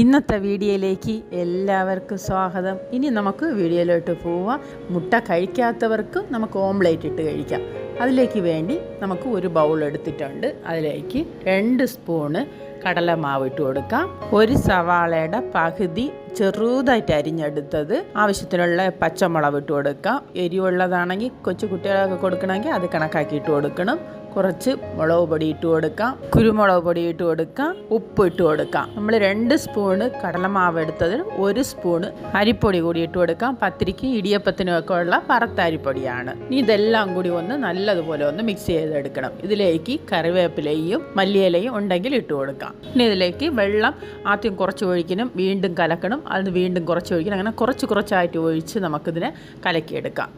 ഇന്നത്തെ വീഡിയോയിലേക്ക് എല്ലാവർക്കും സ്വാഗതം. ഇനി നമുക്ക് വീഡിയോയിലോട്ട് പോവാം. മുട്ട കഴിക്കാത്തവർക്ക് നമുക്ക് ഓംലേറ്റ് ഇട്ട് കഴിക്കാം. അതിലേക്ക് വേണ്ടി നമുക്ക് ഒരു ബൗൾ എടുത്തിട്ടുണ്ട്. അതിലേക്ക് 2 സ്പൂണ് കടലമാവ് ഇട്ട് കൊടുക്കാം. ഒരു സവാളയുടെ പകുതി ചെറുതായിട്ട് അരിഞ്ഞെടുത്തത്, ആവശ്യത്തിനുള്ള പച്ചമുളക് ഇട്ട് കൊടുക്കാം. എരിവുള്ളതാണെങ്കിൽ കൊച്ചു കുട്ടികളൊക്കെ കൊടുക്കണമെങ്കിൽ അത് കണക്കാക്കി ഇട്ട് കൊടുക്കണം. കുറച്ച് മുളക് പൊടി ഇട്ട് കൊടുക്കാം, കുരുമുളക് പൊടി ഇട്ട് കൊടുക്കാം, ഉപ്പ് ഇട്ട് കൊടുക്കാം. നമ്മൾ 2 സ്പൂണ് കടലമാവ് എടുത്തതിൽ 1 സ്പൂണ് അരിപ്പൊടി കൂടി ഇട്ട് കൊടുക്കാം. പത്തിരിക്കും ഇടിയപ്പത്തിനും ഒക്കെ ഉള്ള വറുത്ത അരിപ്പൊടിയാണ്. ഇനി ഇതെല്ലാം കൂടി ഒന്ന് നല്ലതുപോലെ ഒന്ന് മിക്സ് ചെയ്തെടുക്കണം. ഇതിലേക്ക് കറിവേപ്പിലയും മല്ലിയിലയും ഉണ്ടെങ്കിൽ ഇട്ട് കൊടുക്കാം. ഇനി ഇതിലേക്ക് വെള്ളം ആദ്യം കുറച്ച് ഒഴിക്കണം, വീണ്ടും കലക്കണം, അതിന് വീണ്ടും കുറച്ച് ഒഴിക്കണം. അങ്ങനെ കുറച്ചായിട്ട് ഒഴിച്ച് നമുക്കിതിനെ കലക്കിയെടുക്കാം.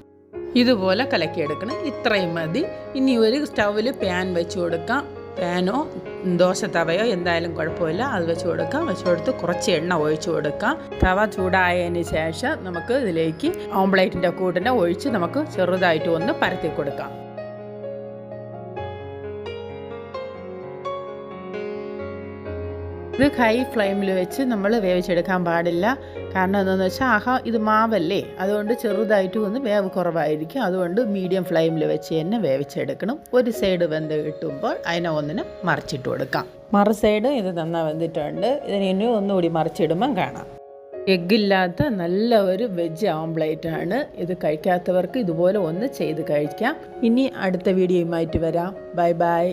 ഇതുപോലെ കലക്കിയെടുക്കണം. ഇത്രയും മതി. ഇനി ഒരു സ്റ്റൗവിൽ പാൻ വെച്ച് കൊടുക്കാം. പാനോ ദോശ തവയോ എന്തായാലും കുഴപ്പമില്ല, അത് വെച്ച് കൊടുക്കാം. വെച്ച് കൊടുത്ത് കുറച്ച് എണ്ണ ഒഴിച്ച് കൊടുക്കാം. തവ ചൂടായതിന് ശേഷം നമുക്ക് ഇതിലേക്ക് ഓംപ്ലേറ്റിൻ്റെ കൂട്ടിനെ ഒഴിച്ച് നമുക്ക് ചെറുതായിട്ട് ഒന്ന് പരത്തി കൊടുക്കാം. ഇത് ഹൈ ഫ്ലെയിമിൽ വെച്ച് നമ്മൾ വേവിച്ചെടുക്കാൻ പാടില്ല. കാരണം എന്താണെന്ന് വെച്ചാൽ ഇത് മാവല്ലേ, അതുകൊണ്ട് ചെറുതായിട്ട് ഒന്ന് വേവ് കുറവായിരിക്കും. അതുകൊണ്ട് മീഡിയം ഫ്ലെയിമിൽ വെച്ച് തന്നെ വേവിച്ചെടുക്കണം. ഒരു സൈഡ് വെന്ത് കിട്ടുമ്പോൾ അതിനെ ഒന്നിന് മറിച്ചിട്ട് കൊടുക്കാം. മറു സൈഡ് ഇത് നന്നായി വെന്തിട്ടുണ്ട്. ഇതിനെ ഇനി ഒന്നുകൂടി മറിച്ചിടുമ്പം കാണാം. എഗ്ഗില്ലാത്ത നല്ല ഒരു വെജ് ഓംപ്ലേറ്റ് ആണ്. ഇത് കഴിക്കാത്തവർക്ക് ഇതുപോലെ ഒന്ന് ചെയ്ത് കഴിക്കാം. ഇനി അടുത്ത വീഡിയോയുമായിട്ട് വരാം. Bye bye.